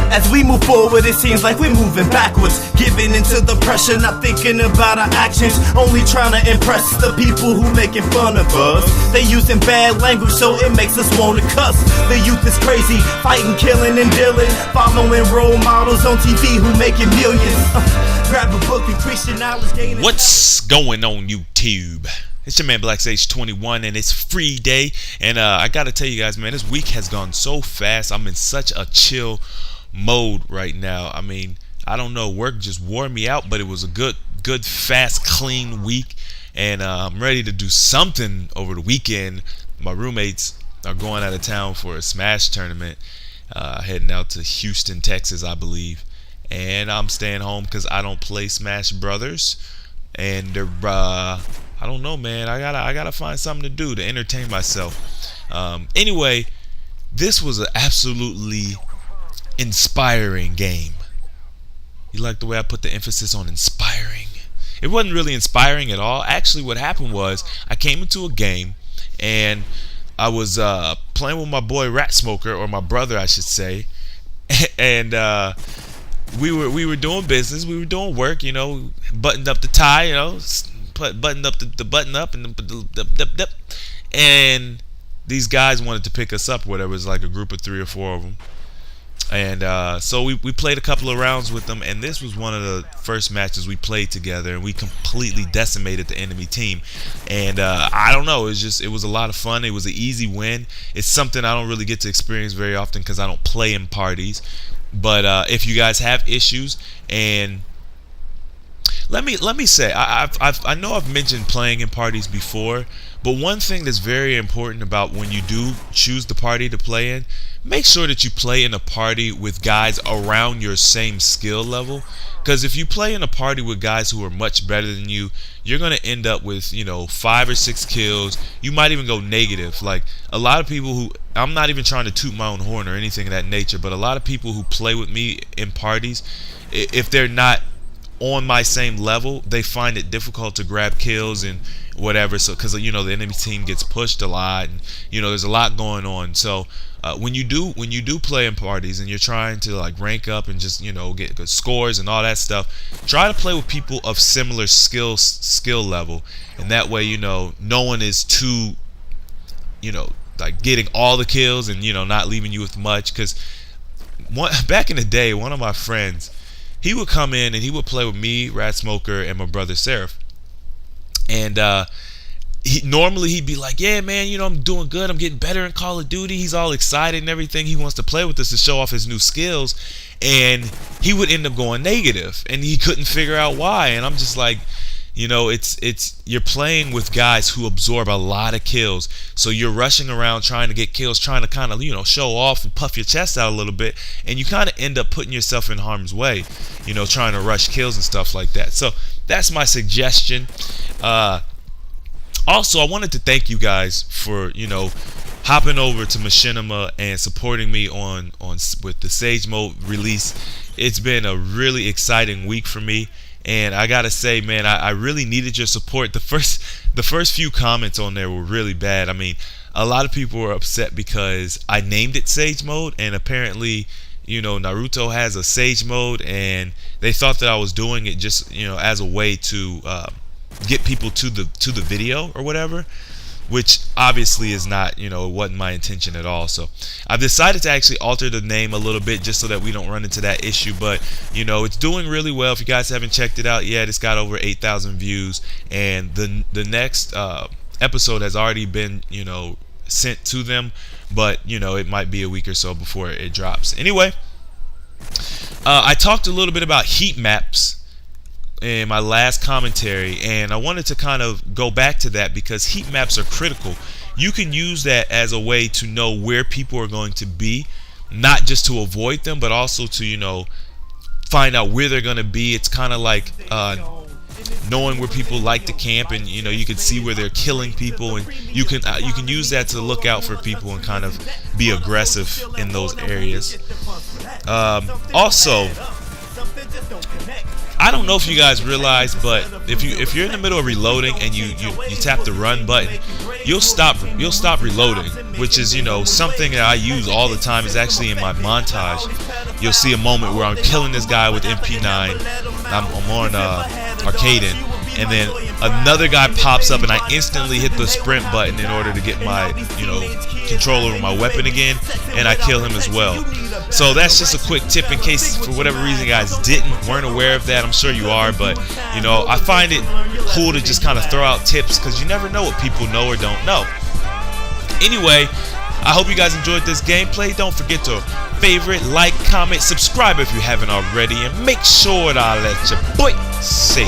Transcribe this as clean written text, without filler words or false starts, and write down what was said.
As we move forward, it seems like we're moving backwards, giving into the pressure, not thinking about our actions, only trying to impress the people who making fun of us. They using bad language so it makes us wanna cuss. The youth is crazy, fighting, killing and dealing, following role models on TV who making millions. Grab a book, increase your knowledge, gain. What's going on YouTube? It's your man Black Sage 21 and it's free day. And I gotta tell you guys, man, this week has gone so fast. I'm in such a chill mode right now. I mean, I don't know, work just wore me out, but it was a good, fast, clean week. And I'm ready to do something over the weekend. My roommates are going out of town for a Smash tournament, heading out to Houston, Texas, I believe. And I'm staying home because I don't play Smash Brothers. And they're, I don't know, man. I gotta find something to do to entertain myself. Anyway, this was an absolutely inspiring game. You like the way I put the emphasis on inspiring? It wasn't really inspiring at all. Actually, what happened was I came into a game and I was playing with my boy Rat Smoker, or my brother, I should say, and we were doing business. We were doing work, you know, buttoned up the tie, you know, buttoned up the button up, and these guys wanted to pick us up, or whatever. It was like a group of 3 or 4 of them. And so we played a couple of rounds with them, and this was one of the first matches we played together, and we completely decimated the enemy team. And I don't know, it was a lot of fun. It was an easy win. It's something I don't really get to experience very often because I don't play in parties. But if you guys have issues, and let me say, I know I've mentioned playing in parties before, but one thing that's very important about when you do choose the party to play in, make sure that you play in a party with guys around your same skill level. Because if you play in a party with guys who are much better than you, you're going to end up with, you know, 5 or 6 kills. You might even go negative. Like a lot of people who, I'm not even trying to toot my own horn or anything of that nature, but a lot of people who play with me in parties, if they're not on my same level, they find it difficult to grab kills and whatever. So because, you know, the enemy team gets pushed a lot, and you know there's a lot going on. So when you do play in parties and you're trying to like rank up and just, you know, get good scores and all that stuff, try to play with people of similar skill level, and that way, you know, no one is too, you know, like getting all the kills and, you know, not leaving you with much. Because back in the day, one of my friends, he would come in and he would play with me, Rat Smoker, and my brother Seraph. And he'd be like, yeah, man, you know, I'm doing good. I'm getting better in Call of Duty. He's all excited and everything. He wants to play with us to show off his new skills. And he would end up going negative, and he couldn't figure out why. And I'm just like, you know, it's you're playing with guys who absorb a lot of kills, so you're rushing around trying to get kills, trying to kind of, you know, show off and puff your chest out a little bit, and you kind of end up putting yourself in harm's way, you know, trying to rush kills and stuff like that. So that's my suggestion. Also, I wanted to thank you guys for, you know, hopping over to Machinima and supporting me on with the Sage Mode release. It's been a really exciting week for me. And I gotta say, man, I really needed your support. The first few comments on there were really bad. I mean, a lot of people were upset because I named it Sage Mode, and apparently, you know, Naruto has a Sage Mode, and they thought that I was doing it just, you know, as a way to get people to the video or whatever, which obviously is not, you know, it wasn't my intention at all. So I've decided to actually alter the name a little bit just so that we don't run into that issue. But, you know, it's doing really well. If you guys haven't checked it out yet, it's got over 8,000 views, and the next episode has already been, you know, sent to them, but, you know, it might be a week or so before it drops. Anyway, I talked a little bit about heat maps in my last commentary, and I wanted to kind of go back to that because heat maps are critical. You can use that as a way to know where people are going to be, not just to avoid them, but also to, you know, find out where they're going to be. It's kind of like knowing where people like to camp, and, you know, you can see where they're killing people, and you can use that to look out for people and kind of be aggressive in those areas. Also, I don't know if you guys realize, but if you're in the middle of reloading and you tap the run button, you'll stop reloading, which is, you know, something that I use all the time. Is actually in my montage. You'll see a moment where I'm killing this guy with MP9. I'm on Arcaden, and then another guy pops up and I instantly hit the sprint button in order to get my, you know, control over my weapon again, and I kill him as well. So that's just a quick tip in case for whatever reason you guys weren't aware of that. I'm sure you are, but you know, I find it cool to just kind of throw out tips because you never know what people know or don't know. Anyway, I hope you guys enjoyed this gameplay. Don't forget to favorite, like, comment, subscribe if you haven't already, and make sure to let your boy Sage